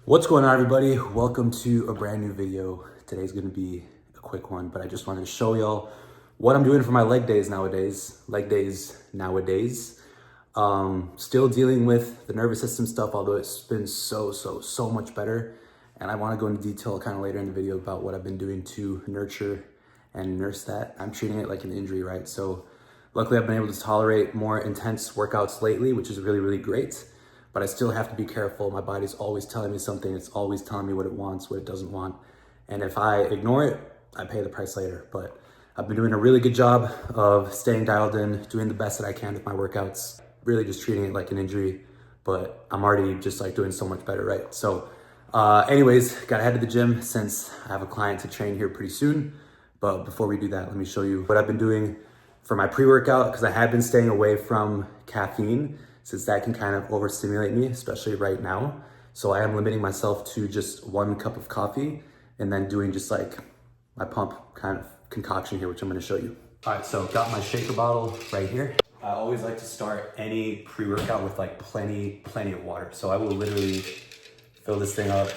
What's going on, everybody? Welcome to a brand new video. Today's gonna be a quick one, but I just wanted to show y'all what I'm doing for my leg days nowadays. Still dealing with the nervous system stuff, although it's been so much better. And I wanna go into detail kind of later in the video about what I've been doing to nurture and nurse that. I'm treating it like an injury, right? So luckily I've been able to tolerate more intense workouts lately, which is really great. But I still have to be careful. My body's always telling me something. It's always telling me what it wants, what it doesn't want. And if I ignore it, I pay the price later. But I've been doing a really good job of staying dialed in, doing the best that I can with my workouts, really just treating it like an injury. But I'm already just like doing so much better, right? So anyways, gotta head to the gym since I have a client to train here pretty soon. But before we do that, let me show you what I've been doing for my pre-workout, because I have been staying away from caffeine, since that can kind of overstimulate me, especially right now. So I am limiting myself to just 1 cup of coffee and then doing just like my pump kind of concoction here, which I'm gonna show you. All right, so got my shaker bottle right here. I always like to start any pre-workout with like plenty of water. So I will literally fill this thing up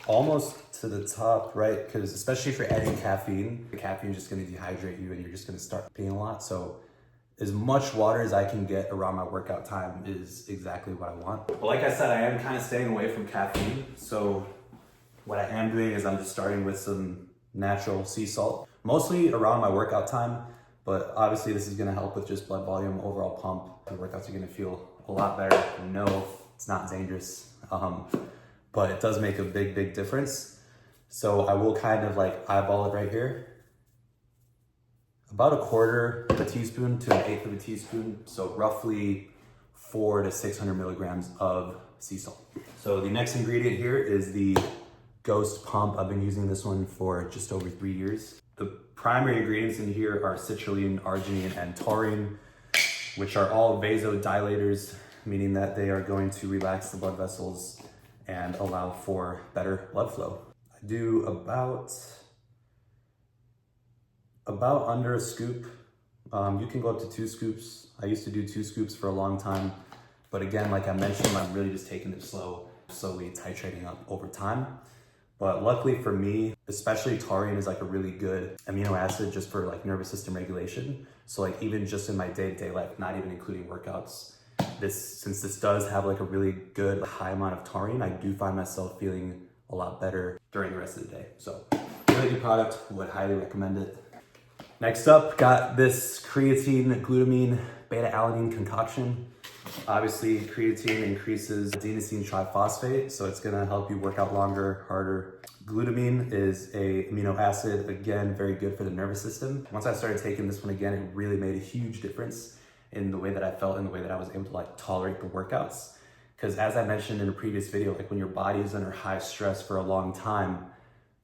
almost to the top, right? Because especially if you're adding caffeine, the caffeine is just gonna dehydrate you and you're just gonna start peeing a lot. So as much water as I can get around my workout time is exactly what I want. But like I said, I am kind of staying away from caffeine. So what I am doing is I'm just starting with some natural sea salt, mostly around my workout time. But obviously this is gonna help with just blood volume, overall pump. The workouts are gonna feel a lot better. No, it's not dangerous, but it does make a big difference. So I will kind of like eyeball it right here. About 1/4 of a teaspoon to 1/8 of a teaspoon. So roughly 400 to 600 milligrams of sea salt. So the next ingredient here is the Ghost Pump. I've been using this one for just over 3 years. The primary ingredients in here are citrulline, arginine, and taurine, which are all vasodilators, meaning that they are going to relax the blood vessels and allow for better blood flow. I do about under a scoop. You can go up to 2 scoops. I used to do 2 scoops for a long time. But again, like I mentioned, I'm really just taking it slowly titrating up over time. But luckily for me, especially taurine is like a really good amino acid just for like nervous system regulation. So like even just in my day-to-day life, not even including workouts, since this does have like a really good high amount of taurine, I do find myself feeling a lot better during the rest of the day. So really good product, would highly recommend it. Next up, got this creatine, glutamine, beta-alanine concoction. Obviously, creatine increases adenosine triphosphate, so it's gonna help you work out longer, harder. Glutamine is a amino acid, again, very good for the nervous system. Once I started taking this one again, it really made a huge difference in the way that I felt and the way that I was able to like tolerate the workouts. Because as I mentioned in a previous video, like when your body is under high stress for a long time,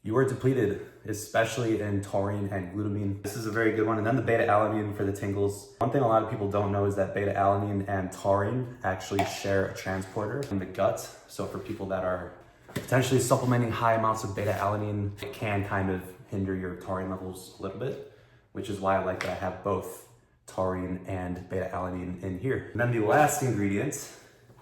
you are depleted, especially in taurine and glutamine. This is a very good one. And then the beta-alanine for the tingles. One thing a lot of people don't know is that beta-alanine and taurine actually share a transporter in the gut. So for people that are potentially supplementing high amounts of beta-alanine, it can kind of hinder your taurine levels a little bit, which is why I like that I have both taurine and beta-alanine in here. And then the last ingredient,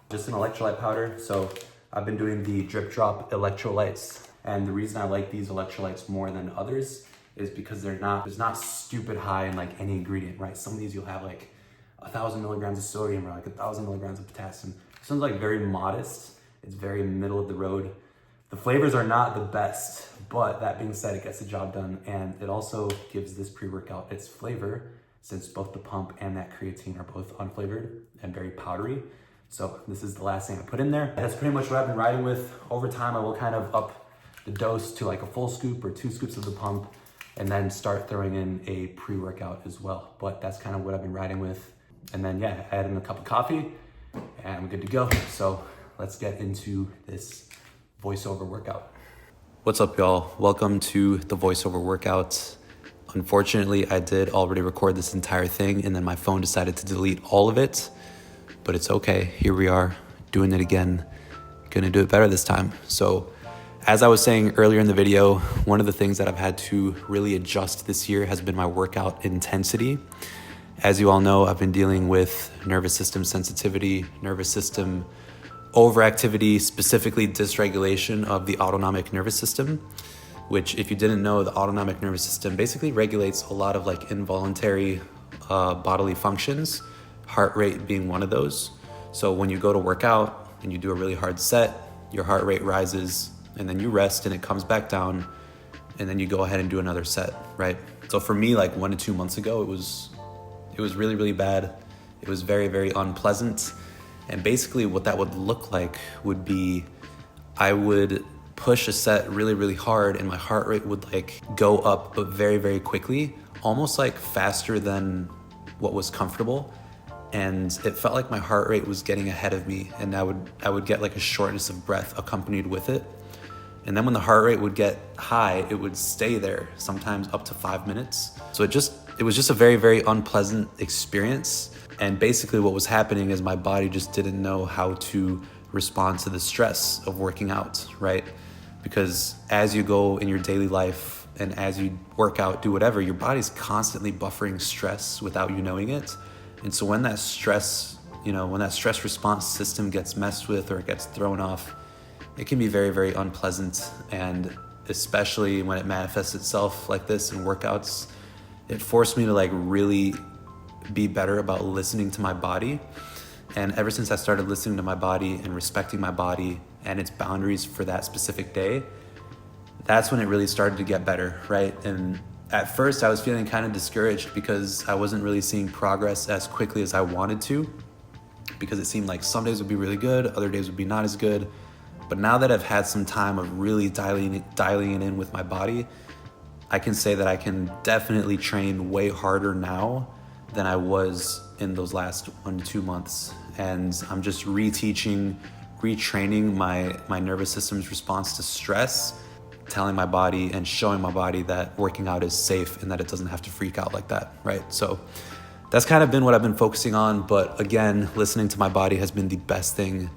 just an electrolyte powder. So I've been doing the Drip Drop electrolytes. And the reason I like these electrolytes more than others is because there's not stupid high in like any ingredient, right? Some of these you'll have like 1,000 milligrams of sodium or like 1,000 milligrams of potassium. This one's like very modest. It's very middle of the road. The flavors are not the best, but that being said, it gets the job done. And it also gives this pre-workout its flavor, since both the pump and that creatine are both unflavored and very powdery. So this is the last thing I put in there. That's pretty much what I've been riding with. Over time, I will kind of up the dose to like a full scoop or 2 scoops of the pump, and then start throwing in a pre-workout as well. But that's kind of what I've been riding with. And then yeah, add in a cup of coffee and I'm good to go. So let's get into this voiceover workout. What's up, y'all? Welcome to the voiceover workout. Unfortunately, I did already record this entire thing and then my phone decided to delete all of it, but it's okay. Here we are doing it again. Gonna do it better this time. So as I was saying earlier in the video, one of the things that I've had to really adjust this year has been my workout intensity. As you all know, I've been dealing with nervous system sensitivity, nervous system overactivity, specifically dysregulation of the autonomic nervous system, which, if you didn't know, the autonomic nervous system basically regulates a lot of like involuntary bodily functions, heart rate being one of those. So when you go to work out and you do a really hard set, your heart rate rises, and then you rest and it comes back down, and then you go ahead and do another set, right? So for me, like 1 to 2 months ago, it was really, really bad. It was very, very unpleasant. And basically what that would look like would be, I would push a set really, really hard and my heart rate would like go up, but very, very quickly, almost like faster than what was comfortable. And it felt like my heart rate was getting ahead of me, and I would get like a shortness of breath accompanied with it. And then when the heart rate would get high, it would stay there, sometimes up to 5 minutes. So it was just a very, very unpleasant experience. And basically what was happening is my body just didn't know how to respond to the stress of working out, right? Because as you go in your daily life and as you work out, do whatever, your body's constantly buffering stress without you knowing it. And so when that stress response system gets messed with or it gets thrown off, it can be very, very unpleasant. And especially when it manifests itself like this in workouts, it forced me to like really be better about listening to my body. And ever since I started listening to my body and respecting my body and its boundaries for that specific day, that's when it really started to get better, right? And at first I was feeling kind of discouraged because I wasn't really seeing progress as quickly as I wanted to, because it seemed like some days would be really good, other days would be not as good. But now that I've had some time of really dialing it in with my body, I can say that I can definitely train way harder now than I was in those last 1 to 2 months. And I'm just retraining my nervous system's response to stress, telling my body and showing my body that working out is safe and that it doesn't have to freak out like that, right? So that's kind of been what I've been focusing on. But again, listening to my body has been the best thing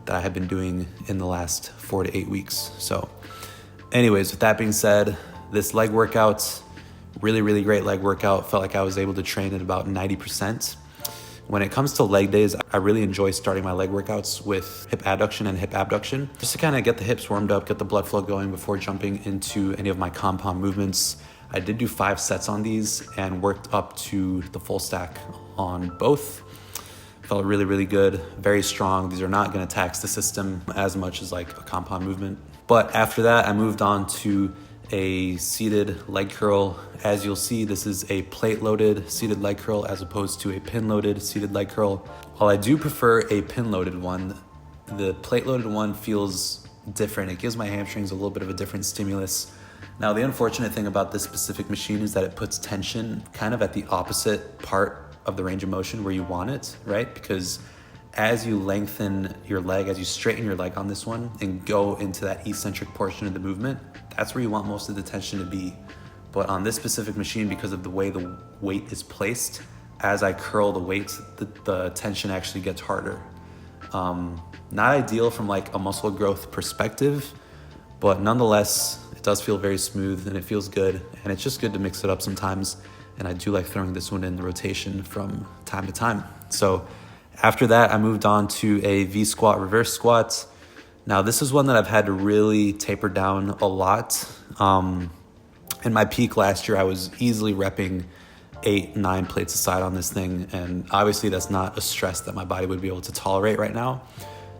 that I have been doing in the last 4 to 8 weeks. So anyways, with that being said, this leg workout, really, really great leg workout. Felt like I was able to train at about 90%. When it comes to leg days, I really enjoy starting my leg workouts with hip adduction and hip abduction, just to kind of get the hips warmed up, get the blood flow going before jumping into any of my compound movements. I did do 5 sets on these and worked up to the full stack on both. Felt really, really good, very strong. These are not gonna tax the system as much as like a compound movement. But after that, I moved on to a seated leg curl. As you'll see, this is a plate-loaded seated leg curl as opposed to a pin-loaded seated leg curl. While I do prefer a pin-loaded one, the plate-loaded one feels different. It gives my hamstrings a little bit of a different stimulus. Now, the unfortunate thing about this specific machine is that it puts tension kind of at the opposite part of the range of motion where you want it, right? Because as you lengthen your leg, as you straighten your leg on this one and go into that eccentric portion of the movement, that's where you want most of the tension to be. But on this specific machine, because of the way the weight is placed, as I curl the weights, the tension actually gets harder. Not ideal from like a muscle growth perspective, but nonetheless, it does feel very smooth and it feels good. And it's just good to mix it up sometimes. And I do like throwing this one in the rotation from time to time. So after that, I moved on to a V squat, reverse squat. Now, this is one that I've had to really taper down a lot. In my peak last year, I was easily repping 8-9 plates aside on this thing. And obviously that's not a stress that my body would be able to tolerate right now.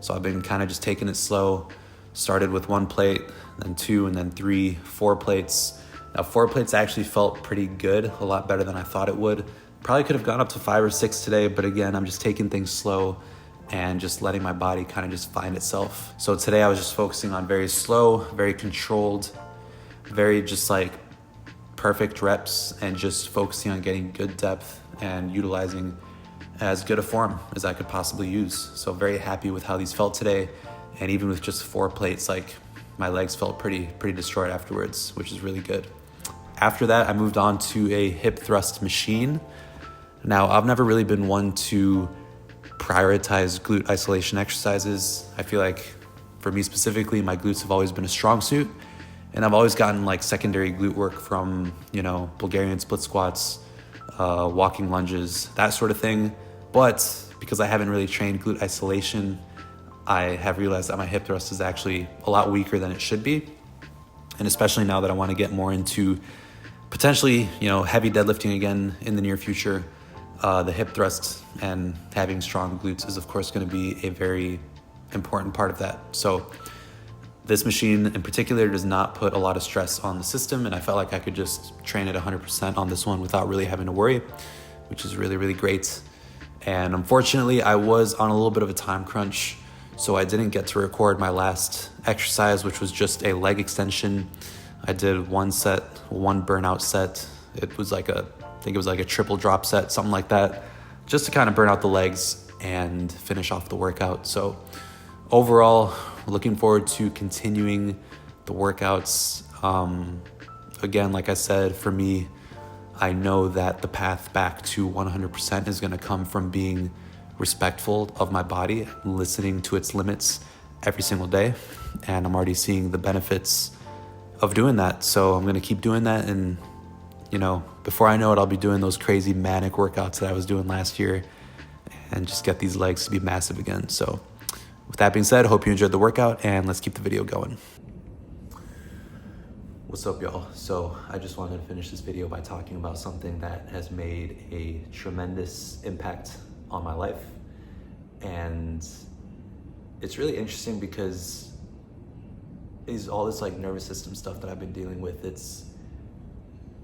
So I've been kind of just taking it slow. Started with 1 plate, then 2, and then 3, 4 plates. Now 4 plates actually felt pretty good, a lot better than I thought it would. Probably could have gone up to 5 or 6 today, but again, I'm just taking things slow and just letting my body kind of just find itself. So today I was just focusing on very slow, very controlled, very just like perfect reps, and just focusing on getting good depth and utilizing as good a form as I could possibly use. So very happy with how these felt today. And even with just 4 plates, like my legs felt pretty destroyed afterwards, which is really good. After that, I moved on to a hip thrust machine. Now, I've never really been one to prioritize glute isolation exercises. I feel like for me specifically, my glutes have always been a strong suit, and I've always gotten like secondary glute work from, Bulgarian split squats, walking lunges, that sort of thing. But because I haven't really trained glute isolation, I have realized that my hip thrust is actually a lot weaker than it should be. And especially now that I want to get more into potentially, heavy deadlifting again in the near future, the hip thrust and having strong glutes is of course going to be a very important part of that. So this machine in particular does not put a lot of stress on the system, and I felt like I could just train at 100% on this one without really having to worry, which is really, really great. And unfortunately, I was on a little bit of a time crunch, so I didn't get to record my last exercise, which was just a leg extension. I did one burnout set. It was like I think it was like a triple drop set, something like that, just to kind of burn out the legs and finish off the workout. So overall, looking forward to continuing the workouts. Again, like I said, for me, I know that the path back to 100% is going to come from being respectful of my body, listening to its limits every single day. And I'm already seeing the benefits of doing that. So I'm going to keep doing that. And, before I know it, I'll be doing those crazy manic workouts that I was doing last year and just get these legs to be massive again. So with that being said, hope you enjoyed the workout, and let's keep the video going. What's up, y'all? So I just wanted to finish this video by talking about something that has made a tremendous impact on my life. And it's really interesting because all this like nervous system stuff that I've been dealing with,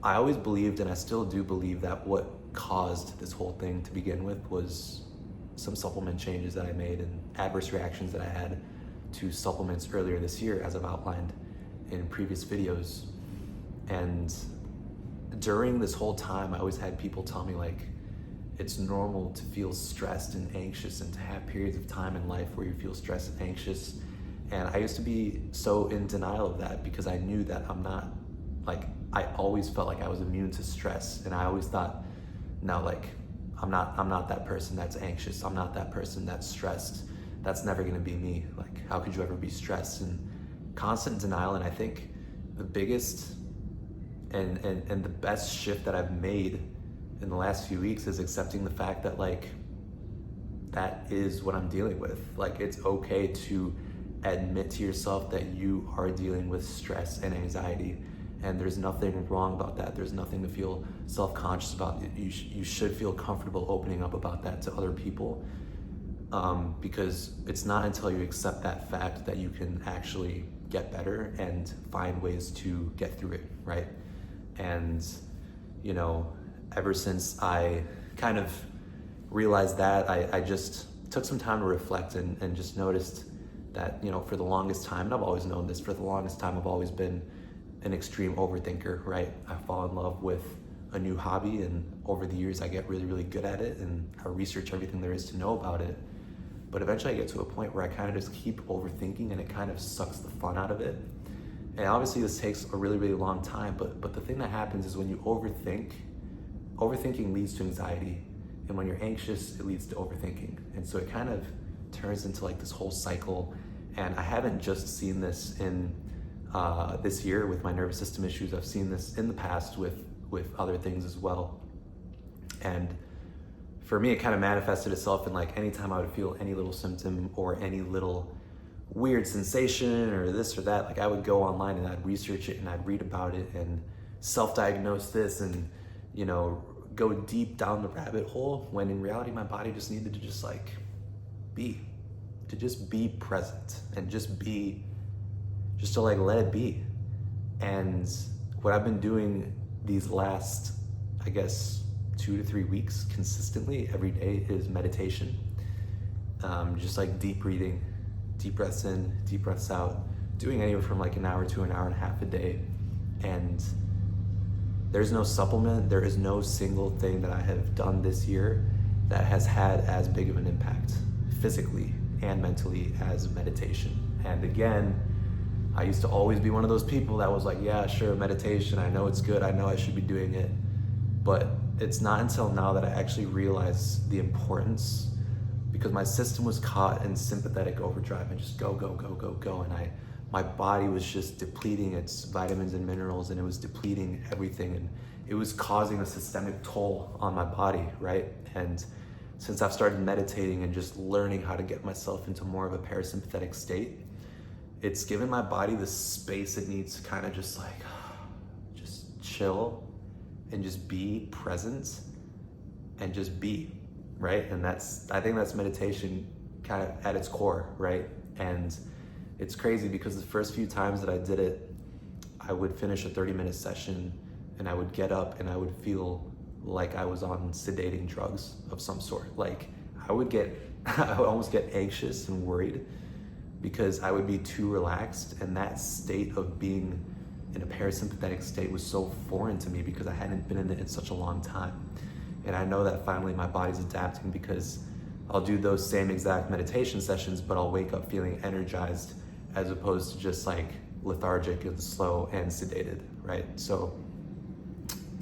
I always believed, and I still do believe, that what caused this whole thing to begin with was some supplement changes that I made and adverse reactions that I had to supplements earlier this year, as I've outlined in previous videos. And during this whole time, I always had people tell me like, it's normal to feel stressed and anxious and to have periods of time in life where you feel stressed and anxious. And I used to be so in denial of that because I knew that I always felt like I was immune to stress. And I always thought, no, like, I'm not that person that's anxious. I'm not that person that's stressed. That's never gonna be me. Like, how could you ever be stressed? And constant denial. And I think the biggest and the best shift that I've made in the last few weeks is accepting the fact that like, that is what I'm dealing with. Like, it's okay to admit to yourself that you are dealing with stress and anxiety. And there's nothing wrong about that. There's nothing to feel self-conscious about. You should feel comfortable opening up about that to other people, because it's not until you accept that fact that you can actually get better and find ways to get through it, right? And, ever since I kind of realized that, I just took some time to reflect and just noticed that, for the longest time, and I've always known this, for the longest time I've always been an extreme overthinker, right? I fall in love with a new hobby, and over the years I get really, really good at it, and I research everything there is to know about it. But eventually I get to a point where I kind of just keep overthinking, and it kind of sucks the fun out of it. And obviously this takes a really, really long time, but the thing that happens is when you overthinking leads to anxiety, and when you're anxious, it leads to overthinking. And so it kind of turns into like this whole cycle. And I haven't just seen this in this year with my nervous system issues. I've seen this in the past with other things as well. And for me, it kind of manifested itself in like anytime I would feel any little symptom or any little weird sensation or this or that, like I would go online and I'd research it and I'd read about it and self-diagnose this and, go deep down the rabbit hole, when in reality my body just needed to just like be present and just to like let it be. And what I've been doing these last, I guess, 2 to 3 weeks consistently every day is meditation. Just like deep breathing, deep breaths in, deep breaths out, doing anywhere from like an hour to an hour and a half a day. And there's no supplement, there is no single thing that I have done this year that has had as big of an impact physically and mentally as meditation. And again, I used to always be one of those people that was like, yeah, sure, meditation, I know it's good, I know I should be doing it. But it's not until now that I actually realize the importance, because my system was caught in sympathetic overdrive and just go. And my body was just depleting its vitamins and minerals, and it was depleting everything, and it was causing a systemic toll on my body, right? And since I've started meditating and just learning how to get myself into more of a parasympathetic state, it's given my body the space it needs to kind of just like, just chill and just be present and just be, right? And I think that's meditation kind of at its core, right? And it's crazy because the first few times that I did it, I would finish a 30-minute session and I would get up and I would feel like I was on sedating drugs of some sort. Like I would almost get anxious and worried because I would be too relaxed, and that state of being in a parasympathetic state was so foreign to me because I hadn't been in it in such a long time. And I know that finally my body's adapting because I'll do those same exact meditation sessions, but I'll wake up feeling energized as opposed to just like lethargic and slow and sedated, right? So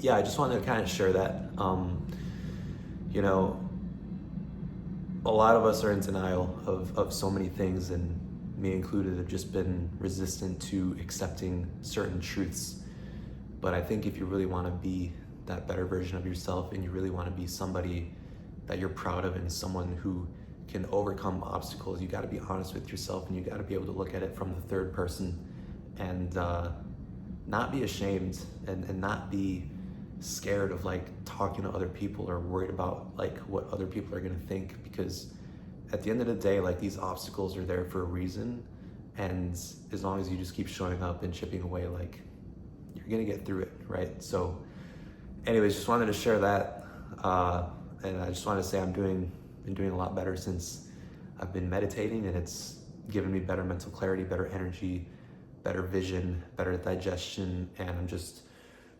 yeah, I just wanted to kind of share that. You know, a lot of us are in denial of so many things, and me included have just been resistant to accepting certain truths. But I think if you really want to be that better version of yourself and you really want to be somebody that you're proud of and someone who can overcome obstacles, you got to be honest with yourself and you got to be able to look at it from the third person and not be ashamed and not be scared of like talking to other people or worried about like what other people are going to think, because at the end of the day, like these obstacles are there for a reason, and as long as you just keep showing up and chipping away, like you're gonna get through it, right? So anyways, just wanted to share that, and I just want to say I've been doing a lot better since I've been meditating, and it's given me better mental clarity, better energy, better vision, better digestion, and I'm just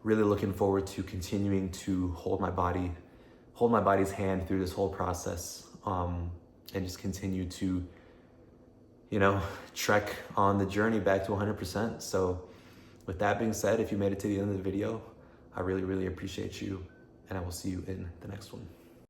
really looking forward to continuing to hold my body's hand through this whole process, and just continue to, you know, trek on the journey back to 100%. So with that being said, if you made it to the end of the video, I really, really appreciate you, and I will see you in the next one.